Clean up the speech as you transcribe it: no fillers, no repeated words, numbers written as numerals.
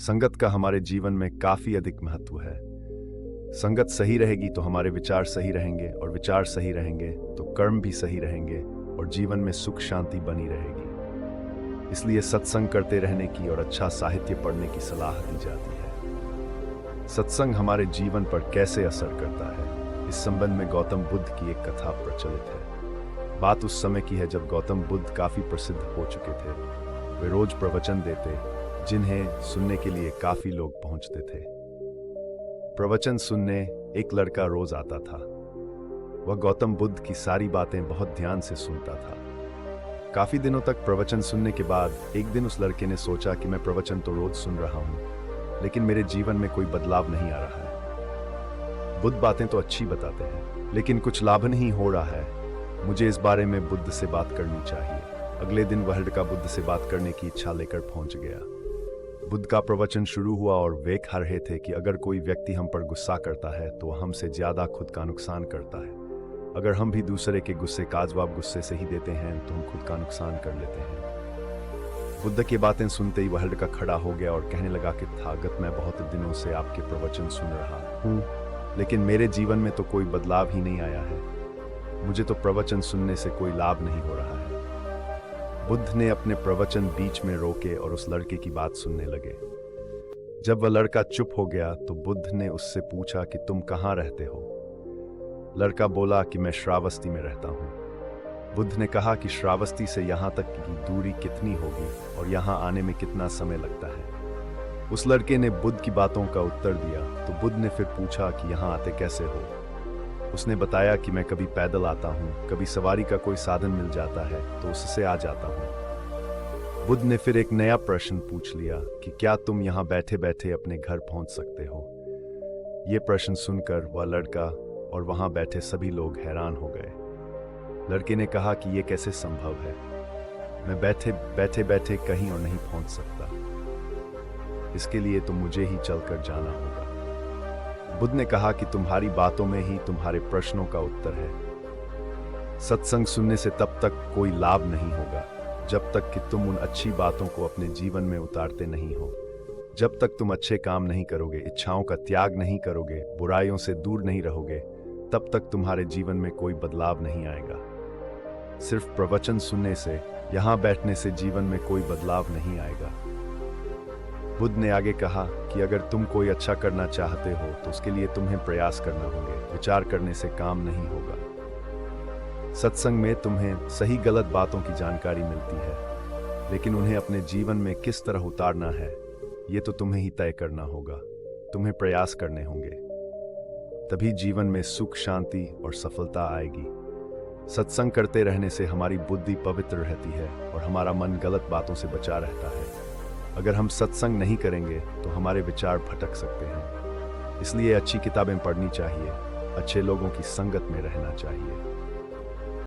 संगत का हमारे जीवन में काफी अधिक महत्व है। संगत सही रहेगी तो हमारे विचार सही रहेंगे, और विचार सही रहेंगे तो कर्म भी सही रहेंगे, और जीवन में सुख शांति बनी रहेगी। इसलिए सत्संग करते रहने की और अच्छा साहित्य पढ़ने की सलाह दी जाती है। सत्संग हमारे जीवन पर कैसे असर करता है, इस संबंध में गौतम बुद्ध की एक कथा प्रचलित है। बात उस समय की है जब गौतम बुद्ध काफी प्रसिद्ध हो चुके थे। वे रोज प्रवचन देते, जिन्हें सुनने के लिए काफी लोग पहुंचते थे। प्रवचन सुनने एक लड़का रोज आता था। वह गौतम बुद्ध की सारी बातें बहुत ध्यान से सुनता था। काफी दिनों तक प्रवचन सुनने के बाद एक दिन उस लड़के ने सोचा कि मैं प्रवचन तो रोज सुन रहा हूं, लेकिन मेरे जीवन में कोई बदलाव नहीं आ रहा है। बुद्ध बातें तो अच्छी बताते हैं, लेकिन कुछ लाभ नहीं हो रहा है। मुझे इस बारे में बुद्ध से बात करनी चाहिए। अगले दिन वह लड़का बुद्ध से बात करने की इच्छा लेकर पहुंच गया। बुद्ध का प्रवचन शुरू हुआ और वे कह रहे थे कि अगर कोई व्यक्ति हम पर गुस्सा करता है तो वह हमसे ज्यादा खुद का नुकसान करता है। अगर हम भी दूसरे के गुस्से का जवाब गुस्से से ही देते हैं तो हम खुद का नुकसान कर लेते हैं। बुद्ध की बातें सुनते ही वह लड़का खड़ा हो गया और कहने लगा कि थागत, मैं बहुत दिनों से आपके प्रवचन सुन रहा हूँ, लेकिन मेरे जीवन में तो कोई बदलाव ही नहीं आया है। मुझे तो प्रवचन सुनने से कोई लाभ नहीं हो रहा है। बुद्ध ने अपने प्रवचन बीच में रोके और उस लड़के की बात सुनने लगे। जब वह लड़का चुप हो गया तो बुद्ध ने उससे पूछा कि तुम कहाँ रहते हो? लड़का बोला कि मैं श्रावस्ती में रहता हूँ। बुद्ध ने कहा कि श्रावस्ती से यहाँ तक की दूरी कितनी होगी और यहाँ आने में कितना समय लगता है? उस लड़के ने बुद्ध की बातों का उत्तर दिया तो बुद्ध ने फिर पूछा कि यहाँ आते कैसे हो? उसने बताया कि मैं कभी पैदल आता हूँ, कभी सवारी का कोई साधन मिल जाता है तो उससे आ जाता हूँ। बुद्ध ने फिर एक नया प्रश्न पूछ लिया कि क्या तुम यहाँ बैठे बैठे अपने घर पहुँच सकते हो? ये प्रश्न सुनकर वह लड़का और वहाँ बैठे सभी लोग हैरान हो गए। लड़के ने कहा कि ये कैसे संभव है? मैं बैठे बैठे कहीं और नहीं पहुँच सकता। इसके लिए तो मुझे ही चलकर जाना होगा। बुद्ध ने कहा कि तुम्हारी बातों में ही तुम्हारे प्रश्नों का उत्तर है। सत्संग सुनने से तब तक कोई लाभ नहीं होगा जब तक कि तुम उन अच्छी बातों को अपने जीवन में उतारते नहीं हो। जब तक तुम अच्छे काम नहीं करोगे, इच्छाओं का त्याग नहीं करोगे, बुराइयों से दूर नहीं रहोगे, तब तक तुम्हारे जीवन में कोई बदलाव नहीं आएगा। सिर्फ प्रवचन सुनने से, यहाँ बैठने से जीवन में कोई बदलाव नहीं आएगा। बुद्ध ने आगे कहा कि अगर तुम कोई अच्छा करना चाहते हो तो उसके लिए तुम्हें प्रयास करना होंगे। विचार करने से काम नहीं होगा। सत्संग में तुम्हें सही गलत बातों की जानकारी मिलती है, लेकिन उन्हें अपने जीवन में किस तरह उतारना है ये तो तुम्हें ही तय करना होगा। तुम्हें प्रयास करने होंगे, तभी जीवन में सुख शांति और सफलता आएगी। सत्संग करते रहने से हमारी बुद्धि पवित्र रहती है और हमारा मन गलत बातों से बचा रहता है। अगर हम सत्संग नहीं करेंगे तो हमारे विचार भटक सकते हैं। इसलिए अच्छी किताबें पढ़नी चाहिए, अच्छे लोगों की संगत में रहना चाहिए।